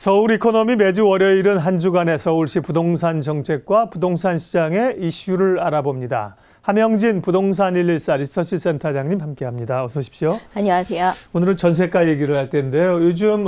서울 이코노미 매주 월요일은 한 주간의 서울시 부동산 정책과 부동산 시장의 이슈를 알아봅니다. 함영진 부동산 114 리서치 센터장님 함께합니다. 어서 오십시오. 안녕하세요. 오늘은 전세가 얘기를 할 텐데요. 요즘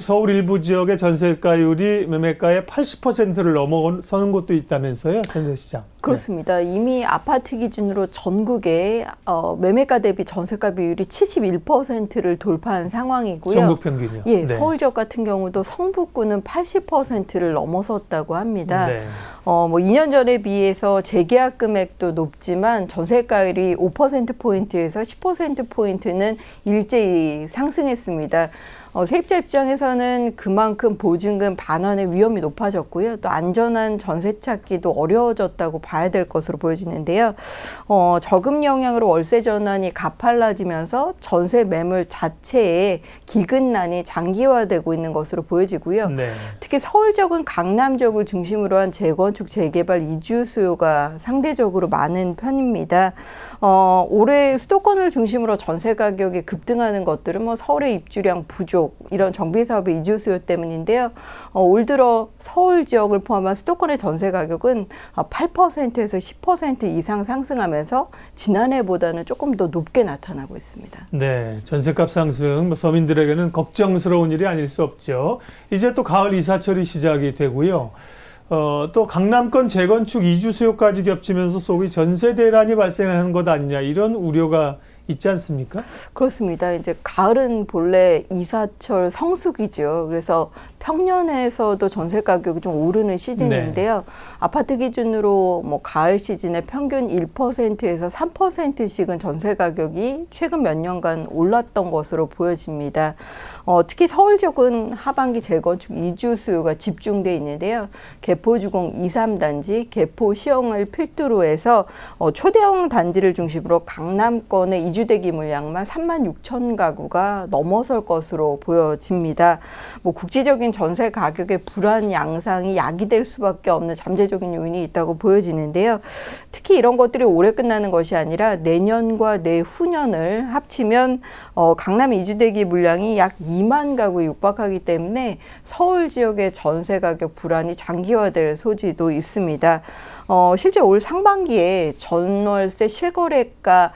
서울 일부 지역의 전세가율이 매매가의 80%를 넘어서는 곳도 있다면서요. 전세시장. 그렇습니다. 네. 이미 아파트 기준으로 전국에 매매가 대비 전세가 비율이 71%를 돌파한 상황이고요. 전국 평균이요? 예, 네. 서울 지역 같은 경우도 성북구는 80%를 넘어섰다고 합니다. 네. 2년 전에 비해서 재계약 금액도 높지만 전세가율이 5%포인트에서 10%포인트는 일제히 상승했습니다. 세입자 입장에서는 그만큼 보증금 반환의 위험이 높아졌고요. 또 안전한 전세 찾기도 어려워졌다고 봐야 될 것으로 보여지는데요. 저금 영향으로 월세 전환이 가팔라지면서 전세 매물 자체의 기근난이 장기화되고 있는 것으로 보여지고요. 네. 특히 서울 지역은 강남 지역을 중심으로 한 재건축, 재개발, 이주 수요가 상대적으로 많은 편입니다. 올해 수도권을 중심으로 전세 가격이 급등하는 것들은 서울의 입주량 부족, 이런 정비 사업의 이주 수요 때문인데요. 올 들어 서울 지역을 포함한 수도권의 전세 가격은 8%에서 10% 이상 상승하면서 지난해보다는 조금 더 높게 나타나고 있습니다. 네, 전세값 상승 서민들에게는 걱정스러운 일이 아닐 수 없죠. 이제 또 가을 이사철이 시작이 되고요. 또 강남권 재건축 이주 수요까지 겹치면서 소위 전세 대란이 발생하는 것 아니냐 이런 우려가 있지 않습니까? 그렇습니다. 이제 가을은 본래 이사철 성수기죠. 그래서 평년에서도 전세 가격이 좀 오르는 시즌인데요. 네. 아파트 기준으로 가을 시즌에 평균 1%에서 3%씩은 전세 가격이 최근 몇 년간 올랐던 것으로 보여집니다. 특히 서울 지역은 하반기 재건축 이주 수요가 집중돼 있는데요. 개포주공 2, 3단지, 개포 시형을 필두로 해서 초대형 단지를 중심으로 강남권의 이주대기 물량만 36,000 가구가 넘어설 것으로 보여집니다. 국지적인 전세 가격의 불안 양상이 야기될 수밖에 없는 잠재적인 요인이 있다고 보여지는데요. 특히 이런 것들이 올해 끝나는 것이 아니라 내년과 내후년을 합치면 강남 이주대기 물량이 약 2만 가구에 육박하기 때문에 서울 지역의 전세 가격 불안이 장기화될 소지도 있습니다. 실제 올 상반기에 전월세 실거래가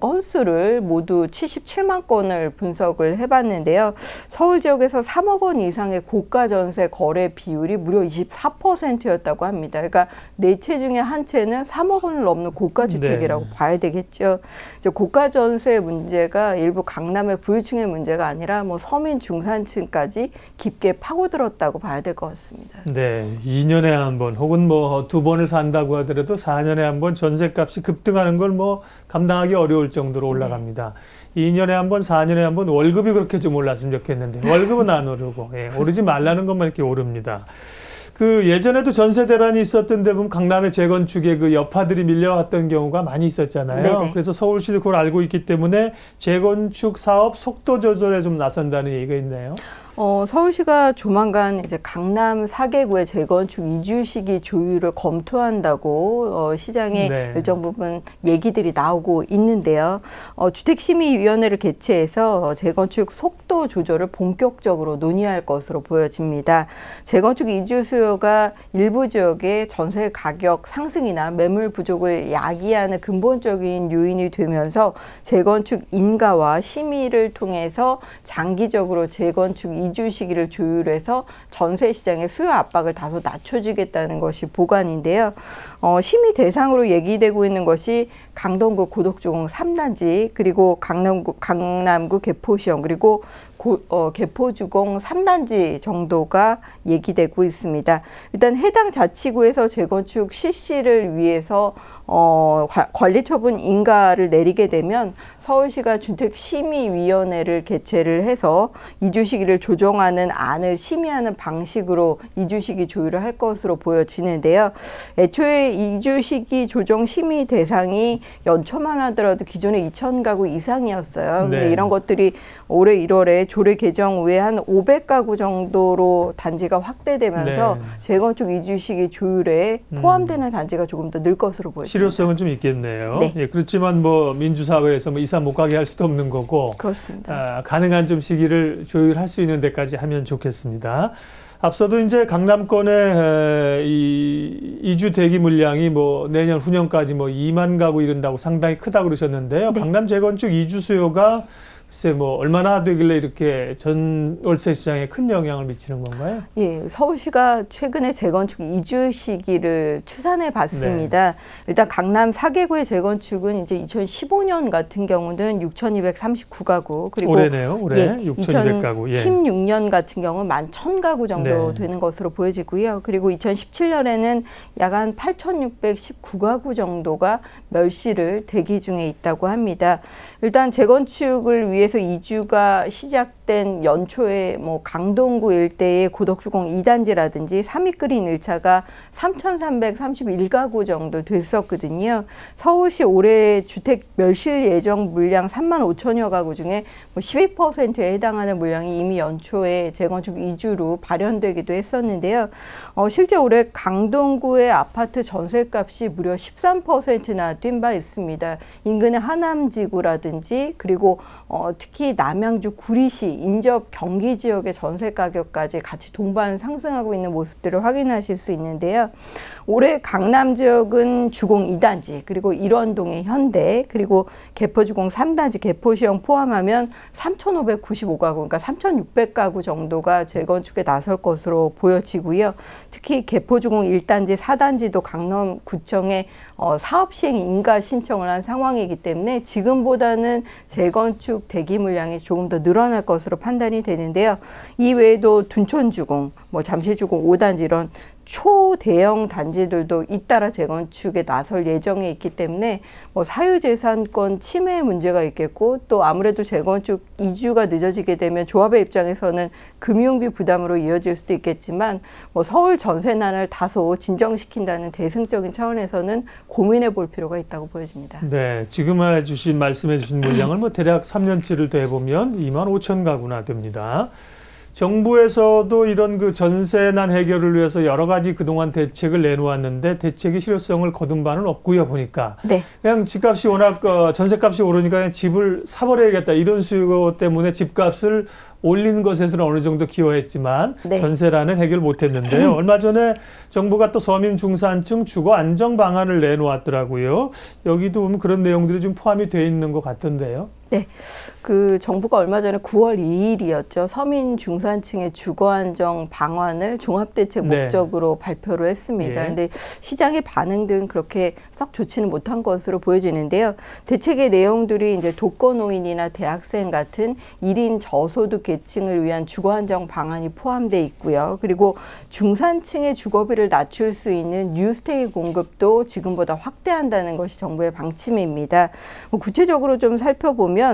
건수를 모두 77만 건을 분석을 해봤는데요. 서울 지역에서 3억 원 이상의 고가 전세 거래 비율이 무려 24%였다고 합니다. 그러니까 네 채 중에 한 채는 3억 원을 넘는 고가 주택이라고 네. 봐야 되겠죠. 이제 고가 전세 문제가 일부 강남의 부유층의 문제가 아니라 서민 중산층까지 깊게 파고들었다고 봐야 될 것 같습니다. 네, 2년에 한 번 혹은 2번을 산다고 하더라도 4년에 한 번 전세값이 급등하는 걸 감당하기 어려울 정도로 올라갑니다. 네. 2년에 한 번, 4년에 한 번 월급이 그렇게 좀 올랐으면 좋겠는데 월급은 안 오르고 오르지 말라는 것만 이렇게 오릅니다. 예전에도 전세 대란이 있었던 데 보면 강남의 재건축에 여파들이 밀려왔던 경우가 많이 있었잖아요. 네네. 그래서 서울시도 그걸 알고 있기 때문에 재건축 사업 속도 조절에 좀 나선다는 얘기가 있나요? 서울시가 조만간 이제 강남 4개구의 재건축 이주 시기 조율을 검토한다고 시장에 네. 일정 부분 얘기들이 나오고 있는데요. 주택심의위원회를 개최해서 재건축 속도 조절을 본격적으로 논의할 것으로 보여집니다. 재건축 이주 수요가 일부 지역의 전세 가격 상승이나 매물 부족을 야기하는 근본적인 요인이 되면서 재건축 인가와 심의를 통해서 장기적으로 재건축 이주 시기를 조율해서 전세 시장의 수요 압박을 다소 낮춰주겠다는 것이 보관인데요. 심의 대상으로 얘기되고 있는 것이 강동구 고덕주공 3단지, 그리고 강남구 개포시형, 그리고 개포주공 3단지 정도가 얘기되고 있습니다. 일단 해당 자치구에서 재건축 실시를 위해서 관리처분 인가를 내리게 되면 서울시가 주택심의위원회를 개최를 해서 이주 시기를 조정하는 안을 심의하는 방식으로 이주 시기 조율을 할 것으로 보여지는데요. 애초에 이주 시기 조정 심의 대상이 연초만 하더라도 기존에 2,000가구 이상이었어요. 근데 네. 이런 것들이 올해 1월에 조례 개정 후에 한 500가구 정도로 단지가 확대되면서 네. 재건축 이주 시기 조율에 포함되는 단지가 조금 더 늘 것으로 보입니다. 실효성은 좀 있겠네요. 네. 예, 그렇지만 민주사회에서 이사 못 가게 할 수도 없는 거고. 그렇습니다. 가능한 좀 시기를 조율할 수 있는 데까지 하면 좋겠습니다. 앞서도 이제 강남권의 이 이주 대기 물량이 뭐 내년 후년까지 뭐 2만 가구 이른다고 상당히 크다고 그러셨는데요. 네. 강남 재건축 이주 수요가 글쎄 뭐 얼마나 되길래 이렇게 전 월세 시장에 큰 영향을 미치는 건가요? 예, 서울시가 최근에 재건축 이주 시기를 추산해 봤습니다. 네. 일단 강남 4개구의 재건축은 이제 2015년 같은 경우는 6,239가구, 그리고 올해네요. 올해 예, 6,200가구. 2016년 같은 경우는 11,000가구 정도 네. 되는 것으로 보여지고요. 그리고 2017년에는 약 한 8,619가구 정도가 멸실을 대기 중에 있다고 합니다. 일단 재건축을 위해서 이주가 시작된 연초에 뭐 강동구 일대의 고덕주공 2단지라든지 삼익그린 1차가 3,331가구 정도 됐었거든요. 서울시 올해 주택 멸실 예정 물량 35,000여 가구 중에 뭐 12%에 해당하는 물량이 이미 연초에 재건축 이주로 발현되기도 했었는데요. 실제 올해 강동구의 아파트 전세값이 무려 13%나 뛴 바 있습니다. 인근의 하남지구라든지 그리고 특히 남양주 구리시 인접 경기 지역의 전세 가격까지 같이 동반 상승하고 있는 모습들을 확인하실 수 있는데요. 올해 강남 지역은 주공 2단지, 그리고 일원동의 현대, 그리고 개포주공 3단지, 개포시형 포함하면 3,595가구, 그러니까 3,600가구 정도가 재건축에 나설 것으로 보여지고요. 특히 개포주공 1단지, 4단지도 강남구청에 사업 시행 인가 신청을 한 상황이기 때문에 지금보다는 재건축 대기 물량이 조금 더 늘어날 것으로 판단이 되는데요. 이 외에도 둔촌주공, 뭐 잠실주공 5단지 이런 초대형 단지들도 잇따라 재건축에 나설 예정에 있기 때문에 뭐 사유재산권 침해 문제가 있겠고, 또 아무래도 재건축 이주가 늦어지게 되면 조합의 입장에서는 금융비 부담으로 이어질 수도 있겠지만 뭐 서울 전세난을 다소 진정시킨다는 대승적인 차원에서는 고민해 볼 필요가 있다고 보여집니다. 네, 지금 말씀해 주신 물량을 뭐 대략 3년치를 더해보면 25,000가구나 됩니다. 정부에서도 이런 그 전세난 해결을 위해서 여러 가지 그동안 대책을 내놓았는데 대책의 실효성을 거둔 바는 없고요, 보니까. 네. 그냥 집값이 워낙 전세값이 오르니까 그냥 집을 사버려야겠다 이런 수요 때문에 집값을 올리는 것에서는 어느 정도 기여했지만 네. 전세난은 해결 못했는데요. 얼마 전에 정부가 또 서민 중산층 주거 안정 방안을 내놓았더라고요. 여기도 보면 그런 내용들이 좀 포함이 돼 있는 것 같던데요. 네, 그 정부가 얼마 전에 9월 2일이었죠. 서민 중산층의 주거 안정 방안을 종합대책 목적으로 네. 발표를 했습니다. 그런데 예. 시장의 반응들은 그렇게 썩 좋지는 못한 것으로 보여지는데요. 대책의 내용들이 이제 독거노인이나 대학생 같은 1인 저소득 계층을 위한 주거 안정 방안이 포함되어 있고요. 그리고 중산층의 주거비를 낮출 수 있는 뉴스테이 공급도 지금보다 확대한다는 것이 정부의 방침입니다. 구체적으로 좀 살펴보면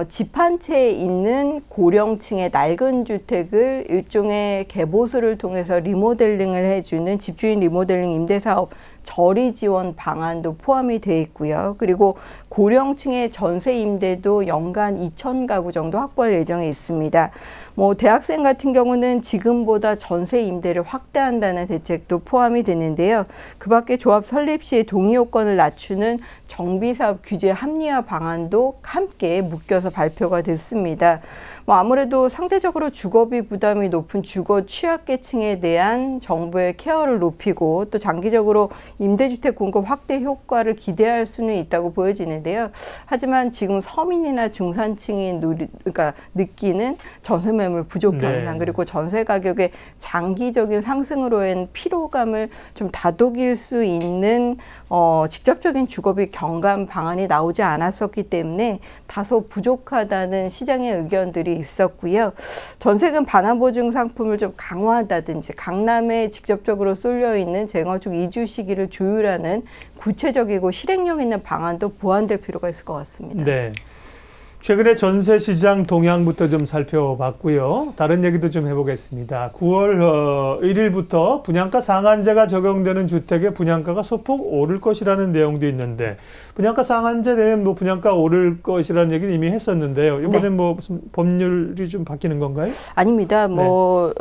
집 한 채에 있는 고령층의 낡은 주택을 일종의 개보수를 통해서 리모델링을 해주는 집주인 리모델링 임대사업 저리 지원 방안도 포함이 되어 있고요. 그리고 고령층의 전세 임대도 연간 2,000가구 정도 확보할 예정에 있습니다. 뭐 대학생 같은 경우는 지금보다 전세 임대를 확대한다는 대책도 포함이 되는데요. 그 밖에 조합 설립 시에 동의 요건을 낮추는 정비사업 규제 합리화 방안도 함께 묶여서 발표가 됐습니다. 뭐 아무래도 상대적으로 주거비 부담이 높은 주거 취약계층에 대한 정부의 케어를 높이고 또 장기적으로 임대주택 공급 확대 효과를 기대할 수는 있다고 보여지는데요. 하지만 지금 서민이나 중산층이 그러니까 느끼는 전세 매물 부족 현상 네. 그리고 전세 가격의 장기적인 상승으로 인한 피로감을 좀 다독일 수 있는 직접적인 주거비 경감 방안이 나오지 않았었기 때문에 다소 부족하다는 시장의 의견들이 있었고요. 전세금 반환 보증 상품을 좀 강화한다든지 강남에 직접적으로 쏠려 있는 재건축 이주 시기를 조율하는 구체적이고 실행력 있는 방안도 보완될 필요가 있을 것 같습니다. 네. 최근에 전세 시장 동향부터 좀 살펴봤고요. 다른 얘기도 좀 해보겠습니다. 9월 1일부터 분양가 상한제가 적용되는 주택의 분양가가 소폭 오를 것이라는 내용도 있는데 분양가 상한제 되면 뭐 분양가 오를 것이라는 얘기는 이미 했었는데요. 이번에 네. 뭐 무슨 법률이 좀 바뀌는 건가요? 아닙니다. 뭐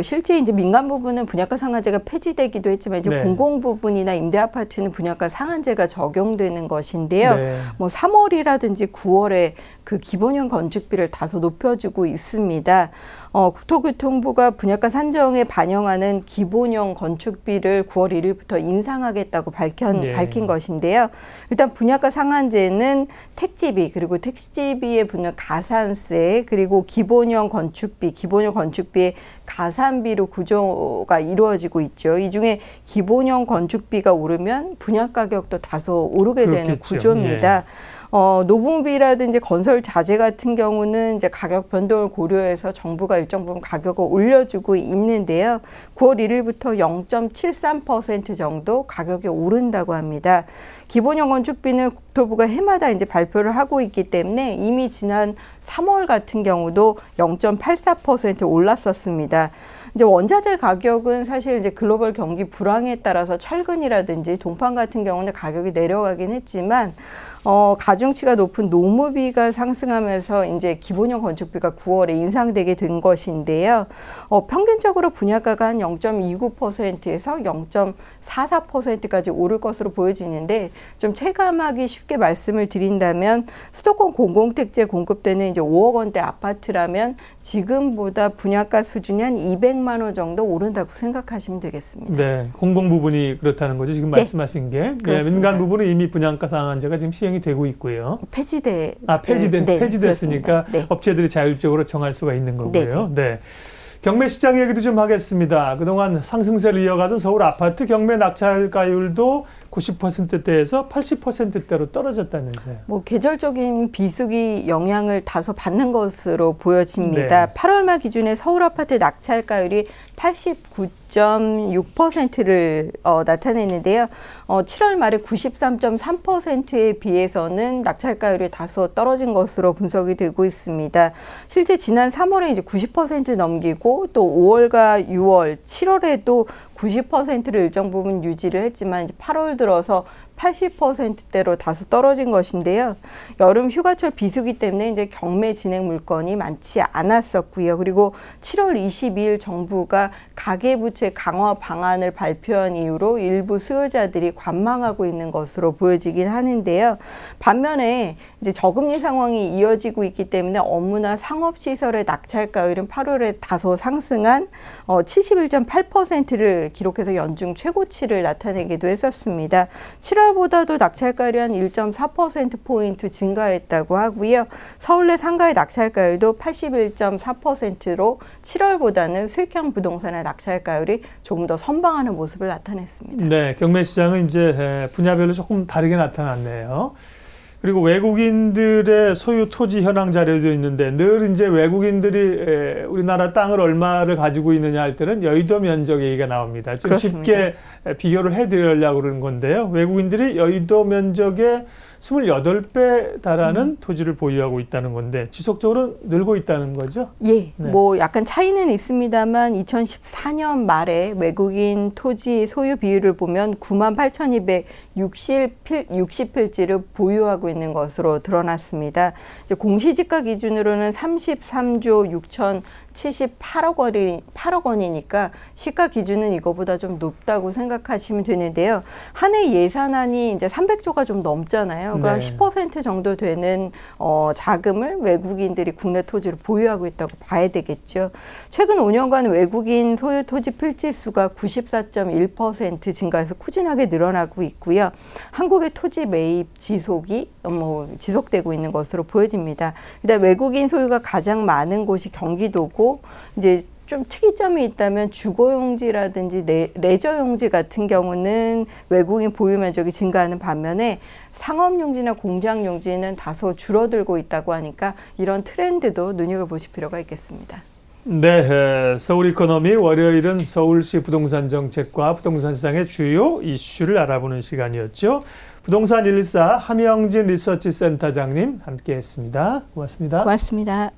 실제 이제 민간 부분은 분양가 상한제가 폐지되기도 했지만 이제 네. 공공 부분이나 임대 아파트는 분양가 상한제가 적용되는 것인데요. 네. 뭐 3월이라든지 9월에 이제 그 기본형 건축비를 다소 높여주고 있습니다. 국토교통부가 분양가 산정에 반영하는 기본형 건축비를 9월 1일부터 인상하겠다고 밝힌 것인데요. 일단 분양가 상한제는 택지비 그리고 택지비에 붙는 가산세 그리고 기본형 건축비의 가산비로 구조가 이루어지고 있죠. 이 중에 기본형 건축비가 오르면 분양 가격도 다소 오르게 되는 그렇겠죠. 구조입니다. 노봉비라든지 건설 자재 같은 경우는 이제 가격 변동을 고려해서 정부가 일정 부분 가격을 올려주고 있는데요. 9월 1일부터 0.73% 정도 가격이 오른다고 합니다. 기본형 건축비는 국토부가 해마다 이제 발표를 하고 있기 때문에 이미 지난 3월 같은 경우도 0.84% 올랐었습니다. 이제 원자재 가격은 사실 이제 글로벌 경기 불황에 따라서 철근이라든지 동판 같은 경우는 가격이 내려가긴 했지만 가중치가 높은 노무비가 상승하면서 이제 기본형 건축비가 9월에 인상되게 된 것인데요. 평균적으로 분양가가 한 0.29%에서 0.44%까지 오를 것으로 보여지는데 좀 체감하기 쉽게 말씀을 드린다면 수도권 공공택지에 공급되는 이제 5억 원대 아파트라면 지금보다 분양가 수준이 한 200만 원 정도 오른다고 생각하시면 되겠습니다. 네, 공공 부분이 그렇다는 거죠. 지금 말씀하신 게. 네, 민간 부분은 이미 분양가 상한제가 지금 시행이 되고 있고요. 폐지됐으니까 네. 업체들이 자율적으로 정할 수가 있는 거고요. 네. 경매 시장 얘기도 좀 하겠습니다. 그동안 상승세를 이어가던 서울 아파트 경매 낙찰가율도 90%대에서 80%대로 떨어졌다면서요. 뭐 계절적인 비수기 영향을 다소 받는 것으로 보여집니다. 8월 말 기준에 서울 아파트 낙찰가율이 89.6%를 나타냈는데요. 7월 말에 93.3%에 비해서는 낙찰가율이 다소 떨어진 것으로 분석이 되고 있습니다. 실제 지난 3월에 이제 90% 넘기고 또 5월과 6월, 7월에도 90%를 일정 부분 유지를 했지만 이제 8월 들어서 80%대로 다소 떨어진 것인데요. 여름 휴가철 비수기 때문에 이제 경매 진행 물건이 많지 않았었고요. 그리고 7월 22일 정부가 가계부채 강화 방안을 발표한 이후로 일부 수요자들이 관망하고 있는 것으로 보여지긴 하는데요. 반면에 이제 저금리 상황이 이어지고 있기 때문에 업무나 상업시설의 낙찰가율은 8월에 다소 상승한 71.8%를 기록해서 연중 최고치를 나타내기도 했었습니다. 7월보다도 낙찰가율이 한 1.4%포인트 증가했다고 하고요. 서울 내 상가의 낙찰가율도 81.4%로 7월보다는 수익형 부동산의 낙찰가율이 조금 더 선방하는 모습을 나타냈습니다. 네, 경매 시장은 이제 분야별로 조금 다르게 나타났네요. 그리고 외국인들의 소유 토지 현황 자료도 있는데 늘 이제 외국인들이 우리나라 땅을 얼마를 가지고 있느냐 할 때는 여의도 면적 얘기가 나옵니다. 좀 그렇습니다. 쉽게 비교를 해드리려고 그러는 건데요. 외국인들이 여의도 면적의 28배 달하는 토지를 보유하고 있다는 건데 지속적으로 늘고 있다는 거죠? 예, 뭐 약간 차이는 있습니다만 2014년 말에 외국인 토지 소유 비율을 보면 98,260필지를 보유하고 있는 것으로 드러났습니다. 이제 공시지가 기준으로는 33조 6,078억 원이니까 시가 기준은 이거보다 좀 높다고 생각하시면 되는데요. 한 해 예산안이 이제 300조가 좀 넘잖아요. 그러니까 10% 정도 되는 자금을 외국인들이 국내 토지를 보유하고 있다고 봐야 되겠죠. 최근 5년간 외국인 소유 토지 필지 수가 94.1% 증가해서 꾸준하게 늘어나고 있고요. 한국의 토지 매입 지속이 지속되고 있는 것으로 보여집니다. 근데 외국인 소유가 가장 많은 곳이 경기도고 이제 좀 특이점이 있다면 주거용지라든지 레저용지 같은 경우는 외국인 보유 면적이 증가하는 반면에 상업용지나 공장용지는 다소 줄어들고 있다고 하니까 이런 트렌드도 눈여겨보실 필요가 있겠습니다. 네, 서울 이코노미 월요일은 서울시 부동산 정책과 부동산 시장의 주요 이슈를 알아보는 시간이었죠. 부동산 114 함영진 리서치 센터장님 함께했습니다. 고맙습니다. 고맙습니다.